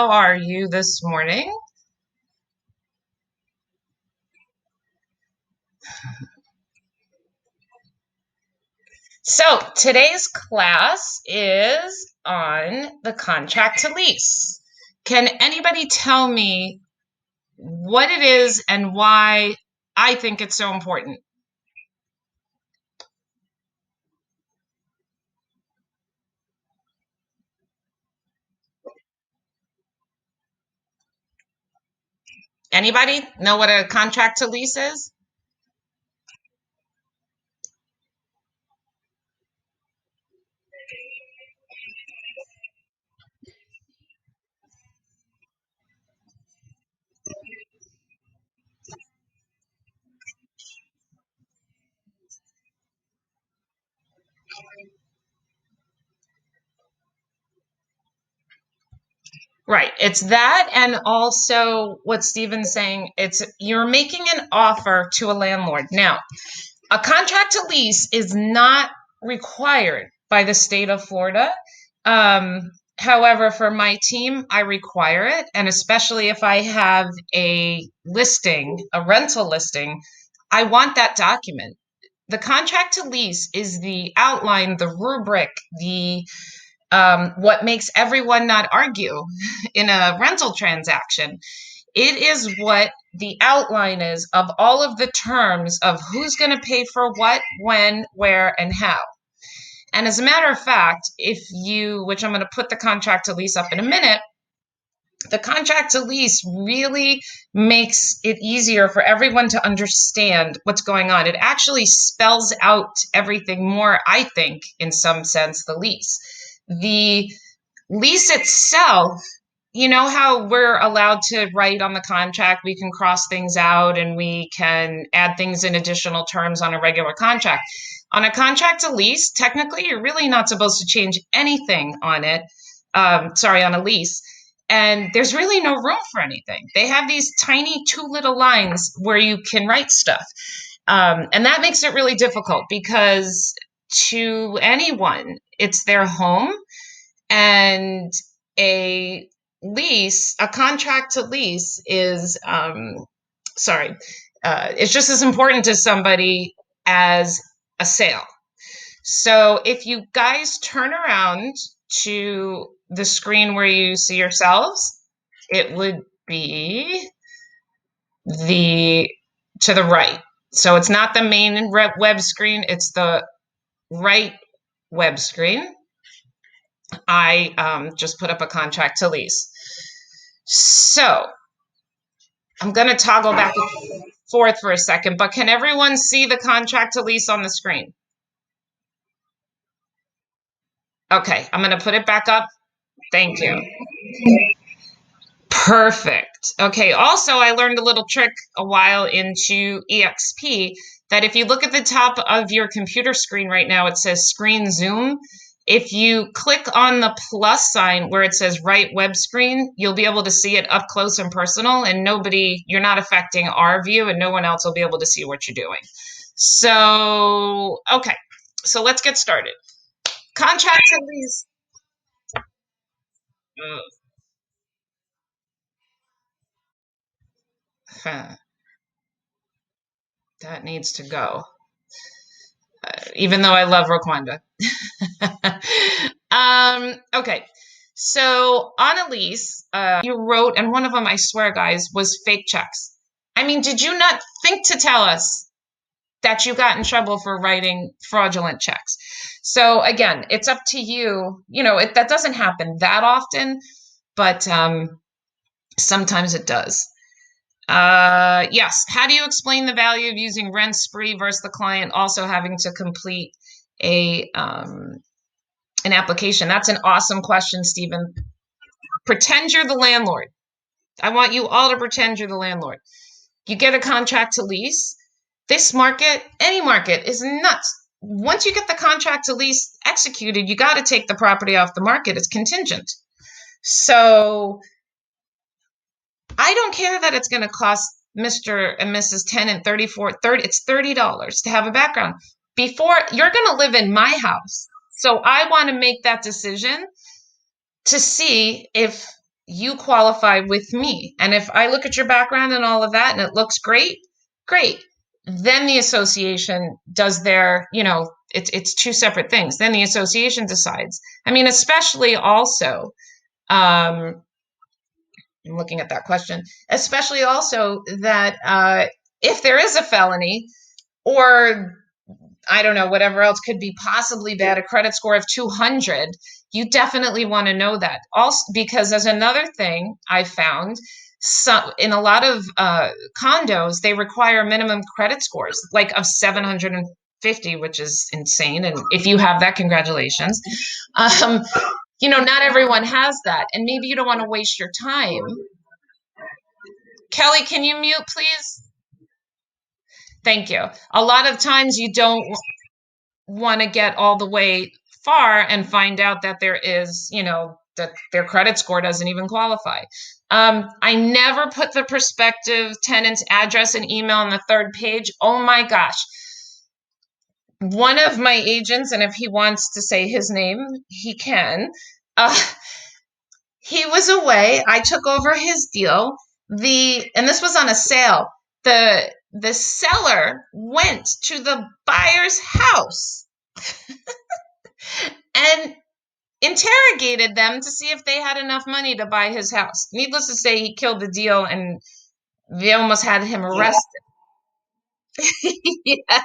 How are you this morning? So today's class is on the contract to lease. Can anybody tell me what it is and why I think it's so important? Anybody know what a contract to lease is? Right. It's that, and also what Steven's saying, it's you're making an offer to a landlord. Now, a contract to lease is not required by the state of Florida. However, for my team, I require it. And especially if I have a listing, a rental listing, I want that document. The contract to lease is the outline, the rubric, the what makes everyone not argue in a rental transaction. It is what the outline is of all of the terms of who's going to pay for what, when, where, and how. And as a matter of fact, if you, which I'm going to put the contract to lease up in a minute, the contract to lease really makes it easier for everyone to understand what's going on. It actually spells out everything more, I think, in some sense, the lease. The lease itself, you know how we're allowed to write on the contract, we can cross things out and we can add things in additional terms on a regular contract. On a contract to lease, technically, you're really not supposed to change anything on it. Sorry, on a lease. And there's really no room for anything. They have these tiny two little lines where you can write stuff. And that makes it really difficult because to anyone, it's their home, and a a contract to lease is, sorry, it's just as important to somebody as a sale. So if you guys turn around to the screen where you see yourselves, it would be the to the right. So it's not the main web screen, it's the right web screen. I just put up a contract to lease. So I'm going to toggle back and forth for a second, but can everyone see the contract to lease on the screen? Okay, I'm going to put it back up. Thank you. Perfect. Okay, also, I learned a little trick a while into EXP that if you look at the top of your computer screen right now, it says screen zoom. If you click on the plus sign where it says right web screen, you'll be able to see it up close and personal, and you're not affecting our view, and no one else will be able to see what you're doing. So, okay, so let's get started. Contracts and lease. Huh, that needs to go. Even though I love Roquanda. Okay. So on a lease, you wrote, and one of them, I swear, guys, was fake checks. I mean, did you not think to tell us that you got in trouble for writing fraudulent checks? So again, it's up to you. That doesn't happen that often, but sometimes it does. Yes. How do you explain the value of using rent spree versus the client also having to complete a an application? That's an awesome question, Stephen. Pretend you're the landlord. I want you all to pretend you're the landlord. You get a contract to lease. This market, any market, is nuts. Once you get the contract to lease executed, you got to take the property off the market. It's contingent. So I don't care that it's going to cost Mr. and Mrs. Tenant 30, it's $30 to have a background. Before, you're going to live in my house. So I want to make that decision to see if you qualify with me. And if I look at your background and all of that and it looks great, great. Then the association does their, it's two separate things. Then the association decides. I mean, especially also, I'm looking at that question, especially also that if there is a felony or I don't know, whatever else could be possibly bad, a credit score of 200, you definitely want to know that. Also, because as another thing I found, in a lot of condos, they require minimum credit scores, like of 750, which is insane. And if you have that, congratulations. Um, not everyone has that. And maybe you don't want to waste your time. Kelly, can you mute, please? Thank you. A lot of times you don't want to get all the way far and find out that there is, that their credit score doesn't even qualify. I never put the prospective tenant's address and email on the third page. Oh my gosh. One of my agents, and if he wants to say his name, he can. He was away. I took over his deal. And this was on a sale. The seller went to the buyer's house and interrogated them to see if they had enough money to buy his house. Needless to say, he killed the deal and they almost had him arrested. Yes.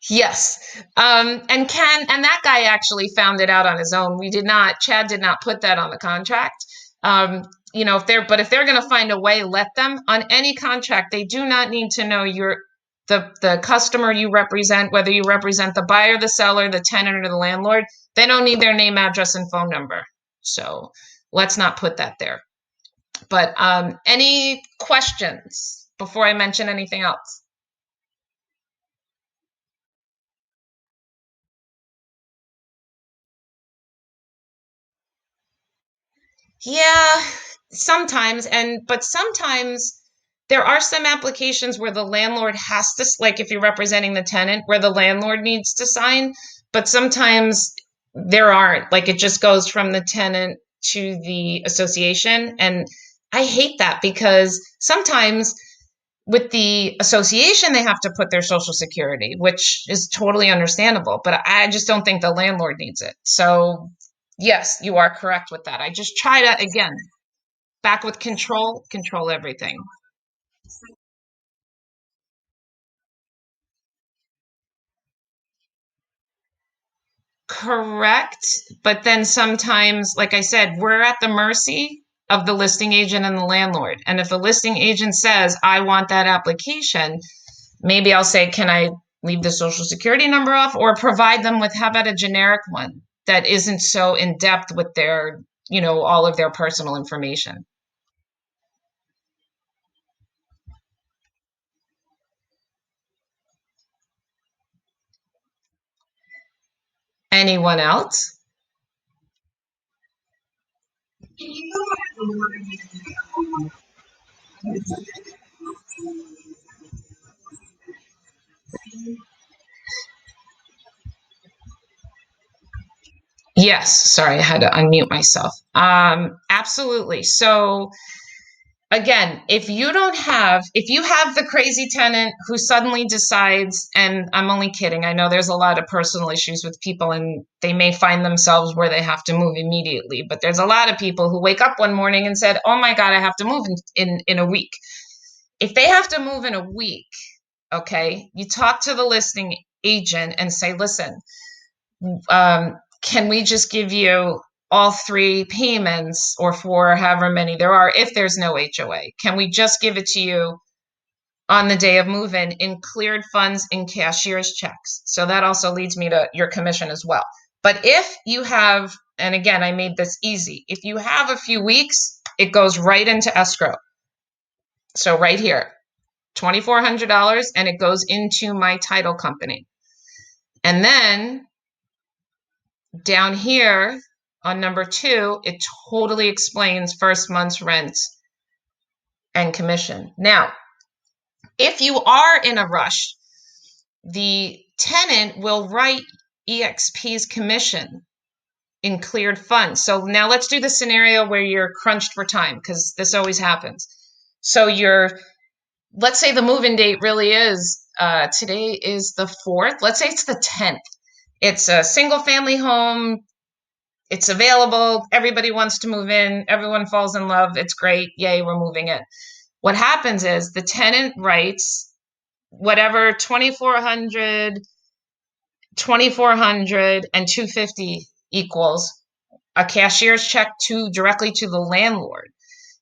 Yes. And that guy actually found it out on his own. Chad did not put that on the contract. If they're going to find a way, let them. On any contract, they do not need to know the customer you represent, whether you represent the buyer, the seller, the tenant, or the landlord. They don't need their name, address, and phone number. So let's not put that there. But any questions before I mention anything else? Yeah, sometimes. But sometimes there are some applications where the landlord has to, like if you're representing the tenant, where the landlord needs to sign. But sometimes there aren't. Like it just goes from the tenant to the association. And I hate that because sometimes with the association, they have to put their social security, which is totally understandable. But I just don't think the landlord needs it. So, yes, you are correct with that. I just try to, again, back with control everything. Correct. But then sometimes, like I said, we're at the mercy of the listing agent and the landlord. And if the listing agent says, I want that application, maybe I'll say, can I leave the social security number off or provide them with, how about a generic one that isn't so in depth with their, all of their personal information. Anyone else? Yes, sorry, I had to unmute myself. Absolutely. So again, if you have the crazy tenant who suddenly decides, and I'm only kidding, I know there's a lot of personal issues with people and they may find themselves where they have to move immediately, but there's a lot of people who wake up one morning and said, oh my God, I have to move in a week. If they have to move in a week, okay, you talk to the listing agent and say, listen, can we just give you all three payments or for however many there are if there's no HOA? Can we just give it to you on the day of move-in in cleared funds in cashier's checks? So that also leads me to your commission as well. But if you have, and again, I made this easy, if you have a few weeks, it goes right into escrow. So right here, $2,400, and it goes into my title company. And then down here on number 2, it totally explains first month's rent and commission. Now, if you are in a rush, the tenant will write EXP's commission in cleared funds. So now let's do the scenario where you're crunched for time, because this always happens. So let's say the move-in date really is, today is the 4th. Let's say it's the 10th. It's a single family home. It's available. Everybody wants to move in. Everyone falls in love. It's great. Yay, we're moving in. What happens is the tenant writes whatever 2,400 and 250 equals a cashier's check directly to the landlord.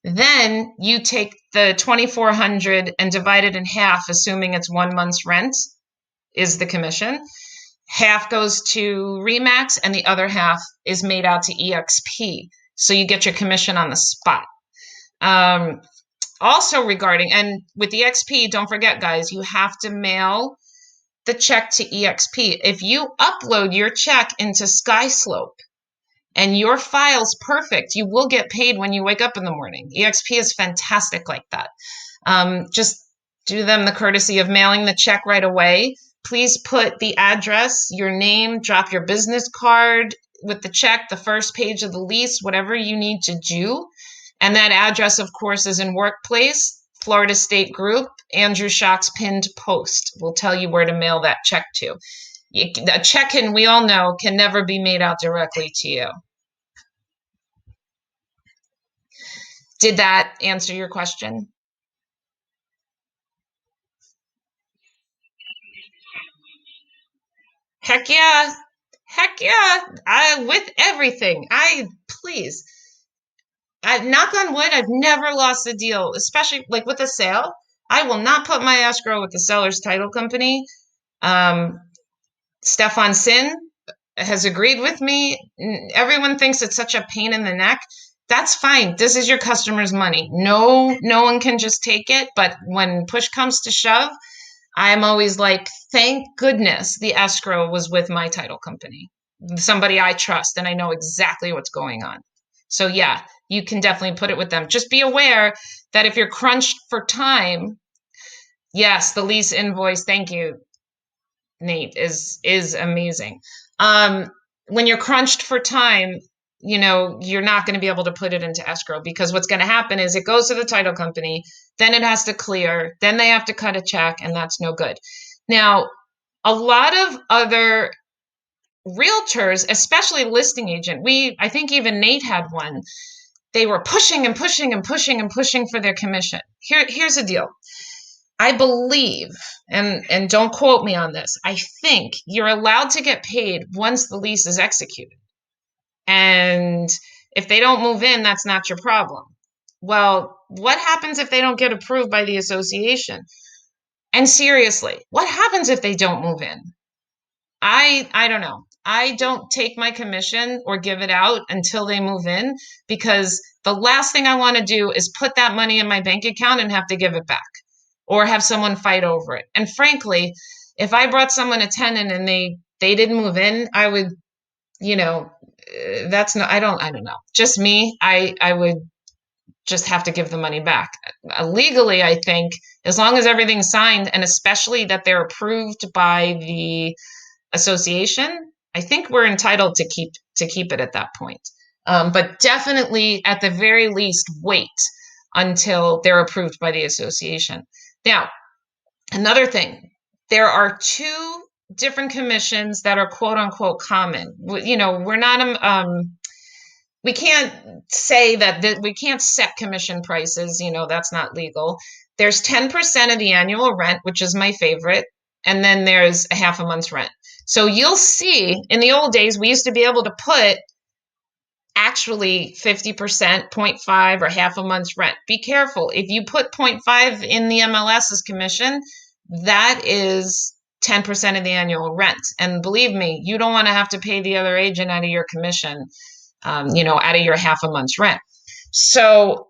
Then you take the 2,400 and divide it in half, assuming it's 1 month's rent is the commission. Half goes to Remax and the other half is made out to EXP. So you get your commission on the spot. Also regarding, and with EXP, don't forget, guys, you have to mail the check to EXP. If you upload your check into SkySlope and your file's perfect, you will get paid when you wake up in the morning. EXP is fantastic like that. Just do them the courtesy of mailing the check right away. Please put the address, your name, drop your business card with the check, the first page of the lease, whatever you need to do. And that address, of course, is in Workplace, Florida State Group, Andrew Schock's pinned post will tell you where to mail that check to. A check, and we all know, can never be made out directly to you. Did that answer your question? Heck yeah. Heck yeah. With everything. Please. Knock on wood, I've never lost a deal, especially like with a sale. I will not put my escrow with the seller's title company. Stefan Sin has agreed with me. Everyone thinks it's such a pain in the neck. That's fine. This is your customer's money. No one can just take it. But when push comes to shove, I'm always like, thank goodness the escrow was with my title company, somebody I trust, and I know exactly what's going on. So yeah, you can definitely put it with them. Just be aware that if you're crunched for time, yes, the lease invoice, thank you, Nate, is amazing. When you're crunched for time, you're not going to be able to put it into escrow, because what's going to happen is it goes to the title company, then it has to clear, then they have to cut a check, and that's no good. Now, a lot of other realtors, especially listing agent, I think even Nate had one, they were pushing and pushing and pushing and pushing for their commission. Here's the deal. I believe, and don't quote me on this, I think you're allowed to get paid once the lease is executed. And if they don't move in, that's not your problem. Well, what happens if they don't get approved by the association? And seriously, what happens if they don't move in? I don't know. I don't take my commission or give it out until they move in, because the last thing I want to do is put that money in my bank account and have to give it back or have someone fight over it. And frankly, if I brought someone a tenant and they didn't move in, I would, that's not, I don't know. Just me, I would just have to give the money back. Legally, I think, as long as everything's signed, and especially that they're approved by the association, I think we're entitled to keep it at that point. But definitely, at the very least, wait until they're approved by the association. Now, another thing, there are two different commissions that are quote unquote common. We're not we can't say that we can't set commission prices. That's not legal. There's 10% of the annual rent, which is my favorite, and then there's a half a month's rent. So you'll see, in the old days, we used to be able to put actually 50%, 0.5, or half a month's rent. Be careful. If you put 0.5 in the MLS's commission, that is 10% of the annual rent. And believe me, you don't want to have to pay the other agent out of your commission, out of your half a month's rent. So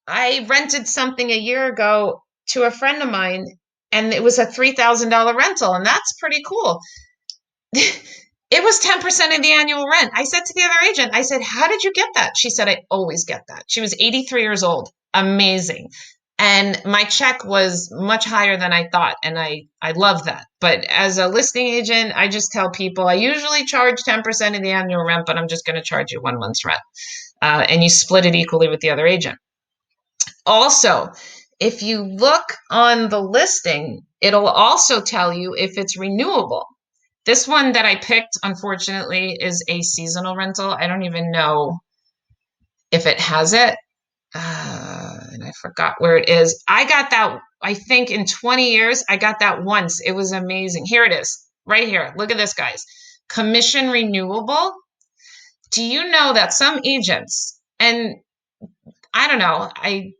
I rented something a year ago to a friend of mine, and it was a $3,000 rental, and that's pretty cool. It was 10% of the annual rent. I said to the other agent, I said, how did you get that? She said, I always get that. She was 83 years old. Amazing. And my check was much higher than I thought, and I love that. But as a listing agent, I just tell people I usually charge 10% of the annual rent, but I'm just going to charge you 1 month's rent, and you split it equally with the other agent. Also, if you look on the listing, it'll also tell you if it's renewable. This one that I picked, unfortunately, is a seasonal rental. I don't even know if it has it. And I forgot where it is. I got that, I think in 20 years, I got that once. It was amazing. Here it is, right here. Look at this, guys. Commission renewable. Do you know that some agents, and I don't know, I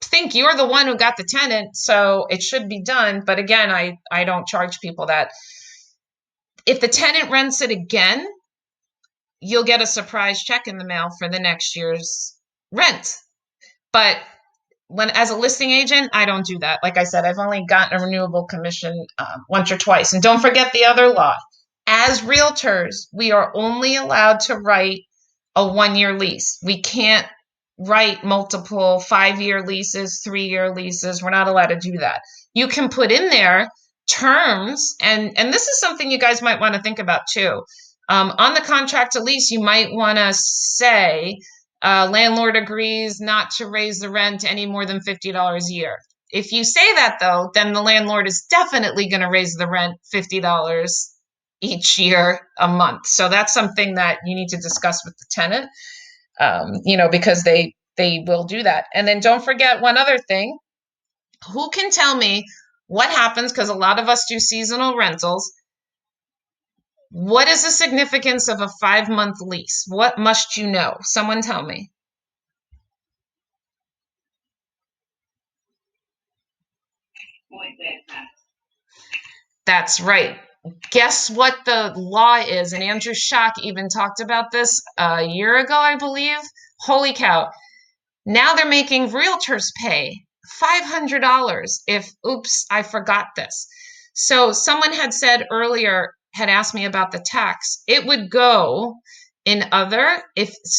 think you're the one who got the tenant, so it should be done. But again, I don't charge people that. If the tenant rents it again, you'll get a surprise check in the mail for the next year's rent. But when as a listing agent, I don't do that. Like I said, I've only gotten a renewable commission once or twice. And don't forget the other law. As realtors, we are only allowed to write a 1-year lease. We can't write multiple 5-year leases, 3-year leases. We're not allowed to do that. You can put in there terms, and this is something you guys might want to think about too. On the contract to lease, you might want to say, landlord agrees not to raise the rent any more than $50 a year. If you say that, though, then the landlord is definitely going to raise the rent $50 each year a month. So that's something that you need to discuss with the tenant, because they will do that. And then don't forget one other thing. Who can tell me what happens? Because a lot of us do seasonal rentals. What is the significance of a 5-month lease? What must you know? Someone tell me. That's right. Guess what the law is? And Andrew Schock even talked about this a year ago, I believe. Holy cow. Now they're making realtors pay $500 if, oops, I forgot this. So someone had said earlier, had asked me about the tax. It would go in other,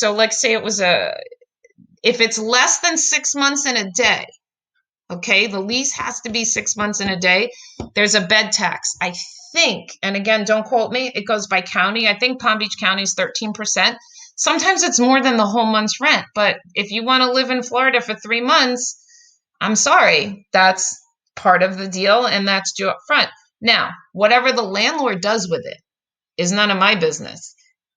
like say it was if it's less than 6 months in a day, okay, the lease has to be 6 months in a day. There's a bed tax. I think, and again, don't quote me, it goes by county. I think Palm Beach County is 13%. Sometimes it's more than the whole month's rent. But if you want to live in Florida for 3 months, I'm sorry, that's part of the deal and that's due up front. Now, whatever the landlord does with it is none of my business.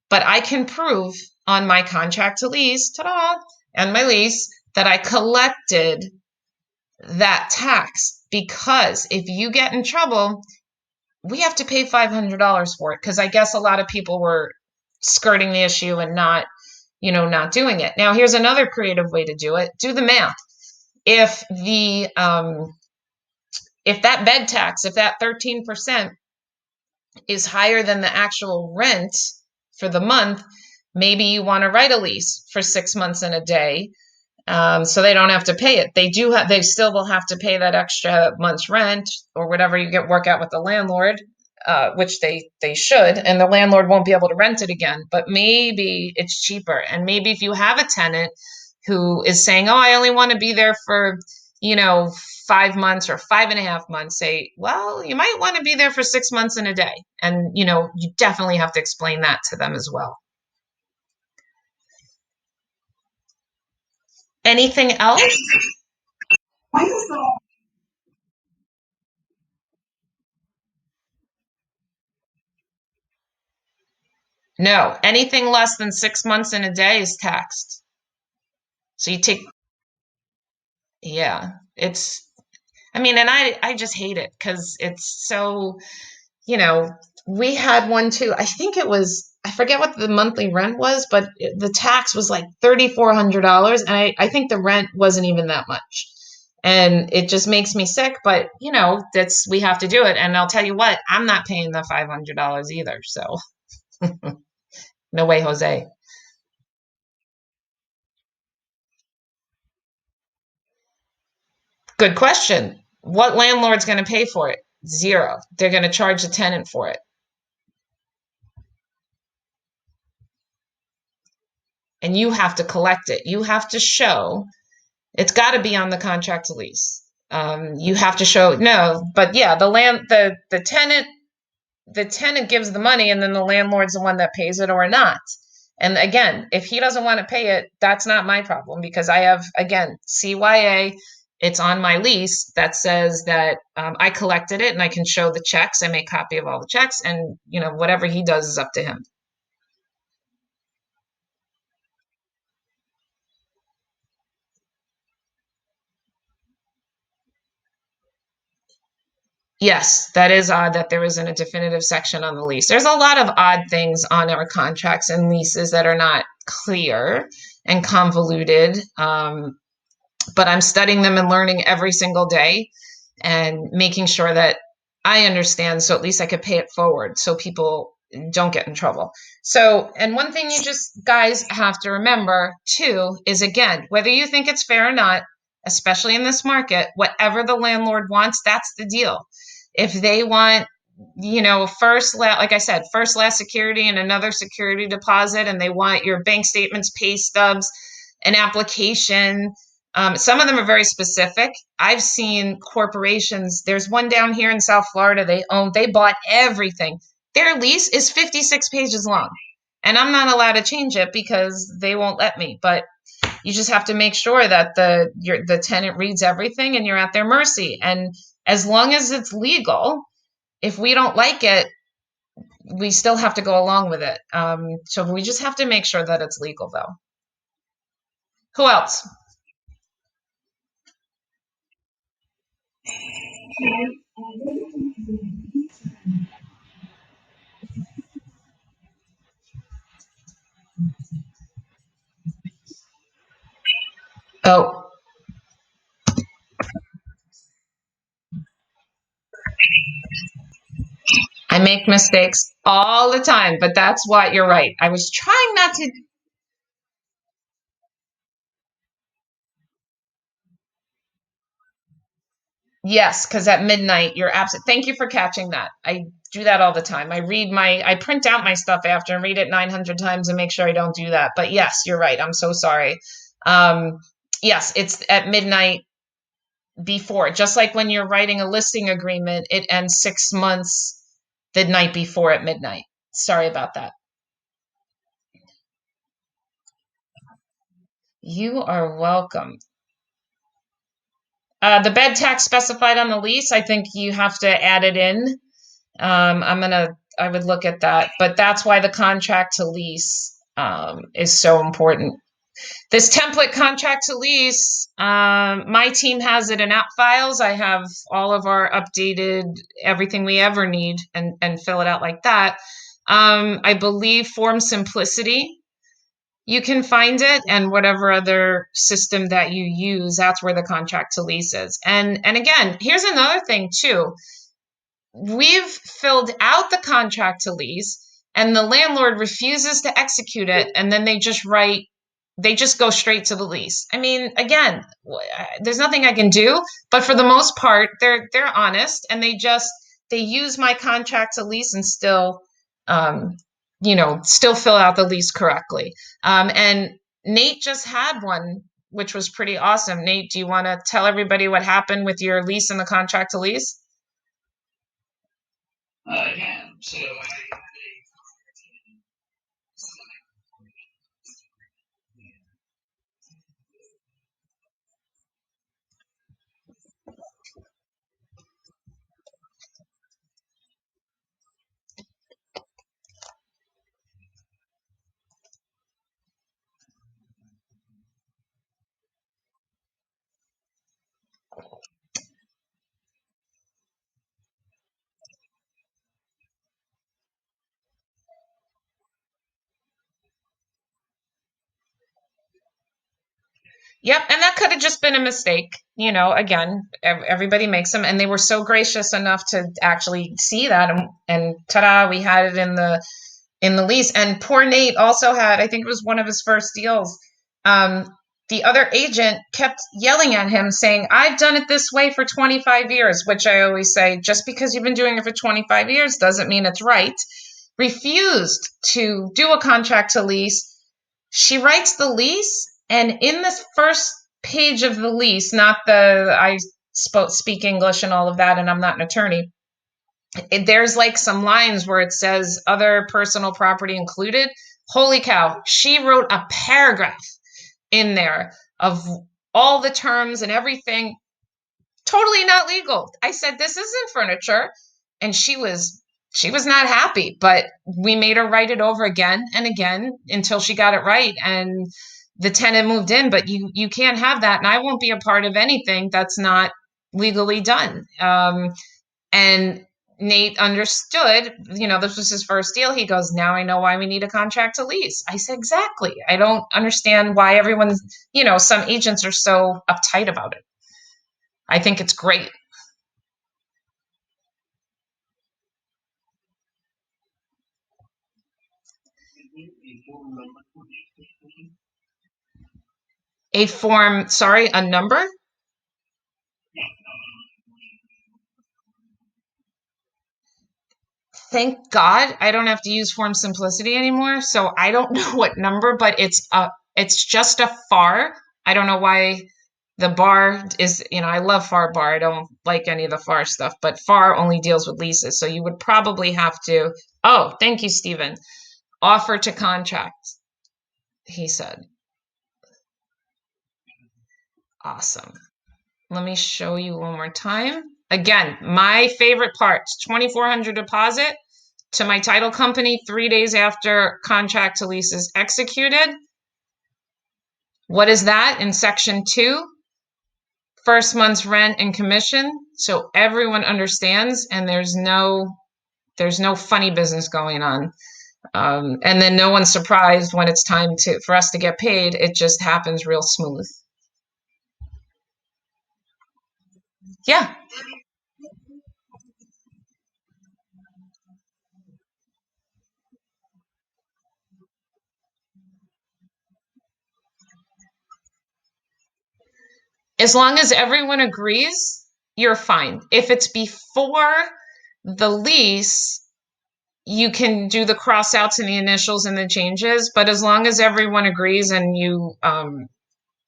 But I can prove on my contract to lease, ta-da, and my lease that I collected that tax, because if you get in trouble, we have to pay $500 for it, because I guess a lot of people were skirting the issue and not doing it. Now, here's another creative way to do it. Do the math. If that bed tax, if that 13% is higher than the actual rent for the month, maybe you want to write a lease for 6 months and a day, so they don't have to pay it. They still will have to pay that extra month's rent or whatever you work out with the landlord, which they should, and the landlord won't be able to rent it again. But maybe it's cheaper, and maybe if you have a tenant who is saying, "Oh, I only want to be there for 5 months or 5.5 months," say, "Well, you might want to be there for 6 months and a day," and you definitely have to explain that to them as well. Anything else? No, anything less than 6 months in a day is taxed. So you take, yeah, and I just hate it because it's so, you know, we had one too. I think I forget what the monthly rent was, but the tax was like $3,400. And I think the rent wasn't even that much. And it just makes me sick, but we have to do it. And I'll tell you what, I'm not paying the $500 either. So no way, Jose. Good question. What landlord's going to pay for it? Zero. They're going to charge the tenant for it. And you have to collect it. You have to show It's got to be on the contract to lease. You have to show no, but yeah, the tenant gives the money, and then the landlord's the one that pays it or not. And again, if he doesn't want to pay it, that's not my problem, because I have, again, CYA. It's on my lease that says that I collected it, and I can show the checks. I make a copy of all the checks, and whatever he does is up to him. Yes, that is odd that there isn't a definitive section on the lease. There's a lot of odd things on our contracts and leases that are not clear and convoluted. But I'm studying them and learning every single day and making sure that I understand, so at least I could pay it forward so people don't get in trouble. So, and one thing you just guys have to remember too is, again, whether you think it's fair or not, especially in this market, whatever the landlord wants, that's the deal. If they want, like I said, first, last security and another security deposit, and they want your bank statements, pay stubs, an application. Some of them are very specific. I've seen corporations. There's one down here in South Florida. They bought everything. Their lease is 56 pages long, and I'm not allowed to change it because they won't let me. But you just have to make sure that the tenant reads everything, and you're at their mercy. And as long as it's legal, if we don't like it, we still have to go along with it. So we just have to make sure that it's legal, though. Who else? Oh, I make mistakes all the time, but that's what you're right. I was trying not to. Yes, because at midnight you're absent. Thank you for catching that. I do that all the time. I print out my stuff after and read it 900 times and make sure I don't do that. But yes, you're right. I'm so sorry. Um, yes, it's at midnight before. Just like when you're writing a listing agreement, it ends 6 months the night before at midnight. Sorry about that. You are welcome. The bed tax specified on the lease, I think you have to add it in. I would look at that, but that's why the contract to lease is so important. This template contract to lease, my team has it in app files. I have all of our updated everything we ever need, and fill it out like that. I believe Form Simplicity, you can find it, and whatever other system that you use, that's where the contract to lease is. And again, here's another thing too. We've filled out the contract to lease, and the landlord refuses to execute it, and then they just go straight to the lease. I mean, again, there's nothing I can do, but for the most part, they're honest, and they use my contract to lease and um, still fill out the lease correctly. And Nate just had one, which was pretty awesome. Nate, do you want to tell everybody what happened with your lease and the contract to lease? Yep, and that could have just been a mistake. Again, everybody makes them, and they were so gracious enough to actually see that, and ta-da, we had it in the lease. And poor Nate also had, I think it was one of his first deals. Um, the other agent kept yelling at him, saying, "I've done it this way for 25 years," which I always say, just because you've been doing it for 25 years doesn't mean it's right. Refused to do a contract to lease. She writes the lease, and in this first page of the lease, not the I speak English and all of that, and I'm not an attorney. There's like some lines where it says other personal property included. Holy cow, she wrote a paragraph in there of all the terms and everything. Totally not legal. I said, this isn't furniture. And she was not happy, but we made her write it over again and again until she got it right. And the tenant moved in, but you can't have that. And I won't be a part of anything that's not legally done. And Nate understood, this was his first deal. He goes, now I know why we need a contract to lease. I said, exactly. I don't understand why everyone's, some agents are so uptight about it. I think it's great. A form, sorry, a number? Thank God I don't have to use form simplicity anymore. So I don't know what number, but it's just a FAR. I don't know why the bar is, I love FAR bar. I don't like any of the FAR stuff, but FAR only deals with leases. So you would probably have to, oh, thank you, Stephen. Offer to contract, he said. Awesome. Let me show you one more time. Again, my favorite part, 2,400 deposit to my title company 3 days after contract to lease is executed. What is that in section 2? First month's rent and commission. So everyone understands, and there's no funny business going on. And then no one's surprised when it's time for us to get paid. It just happens real smooth. Yeah. As long as everyone agrees, you're fine. If it's before the lease, you can do the cross outs and the initials and the changes, but as long as everyone agrees and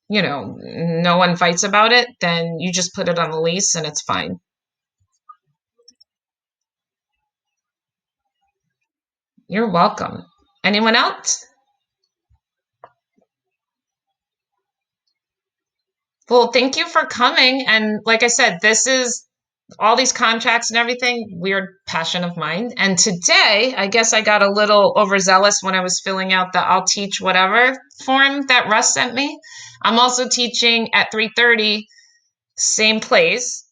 no one fights about it, then you just put it on the lease and it's fine. You're welcome. Anyone else? Well, thank you for coming. And like I said, this is all these contracts and everything, weird passion of mine. And today, I guess I got a little overzealous when I was filling out the I'll teach whatever form that Russ sent me. I'm also teaching at 3:30, same place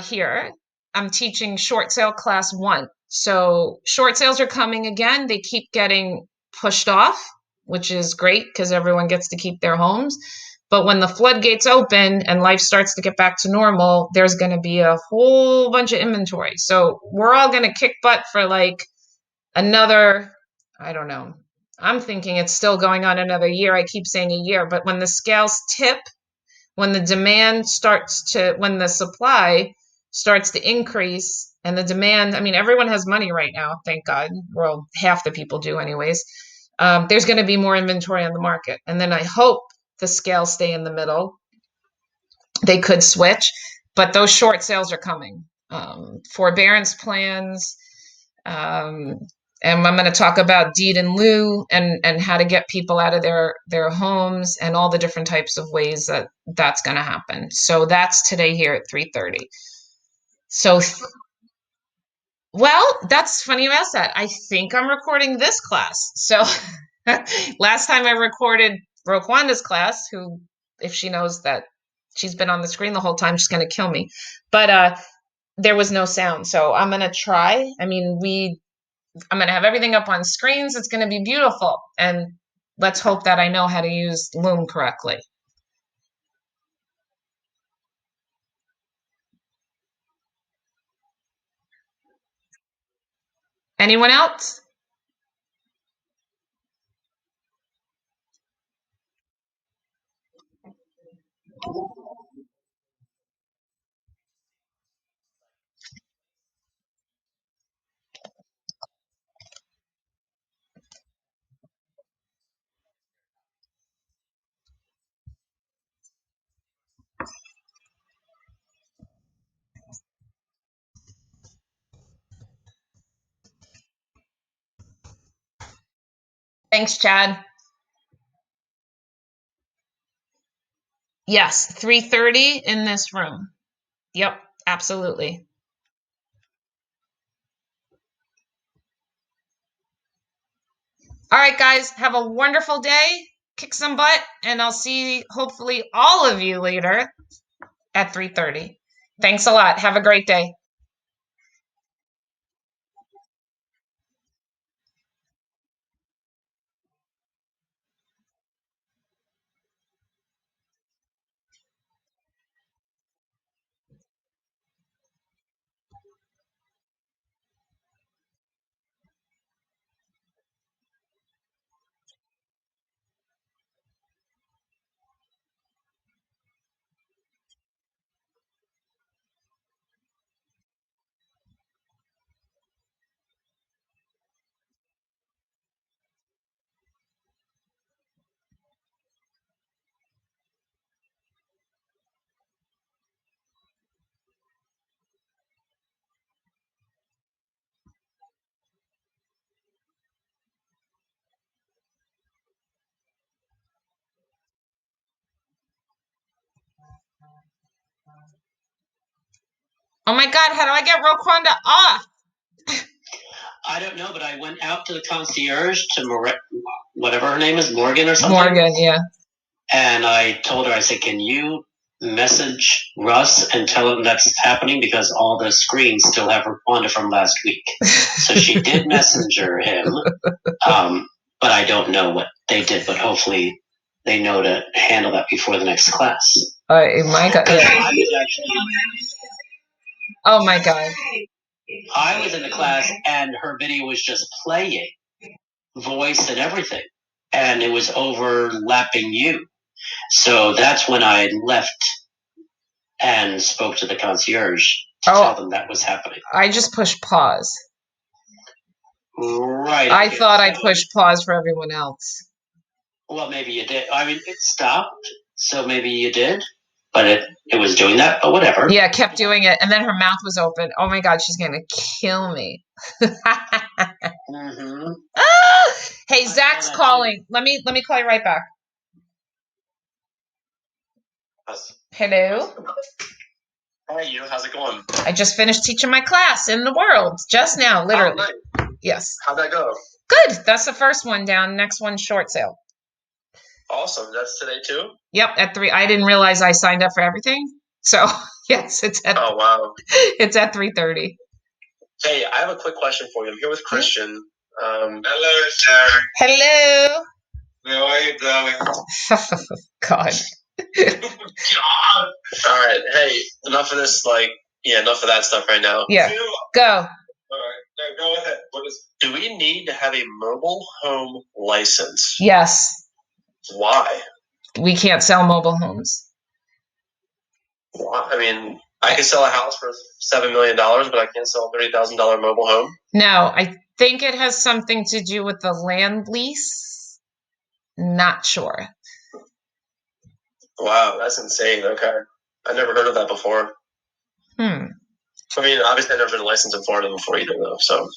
here. I'm teaching short sale class 1. So short sales are coming again. They keep getting pushed off, which is great because everyone gets to keep their homes. But when the floodgates open and life starts to get back to normal, there's going to be a whole bunch of inventory. So we're all going to kick butt for like another, I don't know. I'm thinking it's still going on another year. I keep saying a year, but when the scales tip, when the supply starts to increase and the demand, I mean, everyone has money right now, thank God. Well, half the people do, anyways. There's going to be more inventory on the market. And then I hope the scales stay in the middle. They could switch, but those short sales are coming. Forbearance plans, um, and I'm going to talk about deed in lieu and how to get people out of their homes and all the different types of ways that that's going to happen. So that's today here at 3:30. So, well, that's funny you asked that. I think I'm recording this class. So last time I recorded Roquanda's class, who, if she knows that she's been on the screen the whole time, she's going to kill me. But there was no sound. So I'm going to try. I mean, I'm going to have everything up on screens. It's going to be beautiful. And let's hope that I know how to use Loom correctly. Anyone else? Thanks, Chad. Yes, 3:30 in this room. Yep, absolutely. All right, guys, have a wonderful day. Kick some butt, and I'll see hopefully all of you later at 3:30. Thanks a lot. Have a great day. Oh my God, how do I get Roquanda off? I don't know, but I went out to the concierge to whatever her name is, Morgan or something. Morgan, yeah. And I told her, I said, can you message Russ and tell him that's happening because all the screens still have Rwanda from last week. So she did messenger him, but I don't know what they did, but hopefully they know to handle that before the next class. My God. Yeah. Oh my God. I was in the class and her video was just playing, voice and everything, and it was overlapping you. So that's when I left and spoke to the concierge to tell them that was happening. I just pushed pause. Right. I thought I pushed pause for everyone else. Well, maybe you did. I mean, it stopped, so maybe you did, but it was doing that, but whatever. Yeah, it kept doing it, and then her mouth was open. Oh my God, she's gonna kill me. Mm-hmm. Hey, Zach's calling. Let me call you right back. Hello. Hey, you. How's it going? I just finished teaching my class in the world just now, literally. Oh, nice. Yes. How'd that go? Good. That's the first one down. Next one's short sale. Awesome. That's today too? Yep, at 3. I didn't realize I signed up for everything. So yes, it's at. Oh wow. It's at 3:30. Hey, I have a quick question for you. I'm here with Christian. Hello, Sarah. Hello. How are you, darling? God. All right. Hey, enough of this. Enough of that stuff right now. Yeah. Go. All right. No, go ahead. Do we need to have a mobile home license? Yes. Why? We can't sell mobile homes. Why? I mean, I could sell a house for $7 million, but I can't sell a $30,000 mobile home. No, I think it has something to do with the land lease. Not sure. Wow, that's insane. Okay. I've never heard of that before. I mean, obviously I've never been licensed in Florida before either, though, so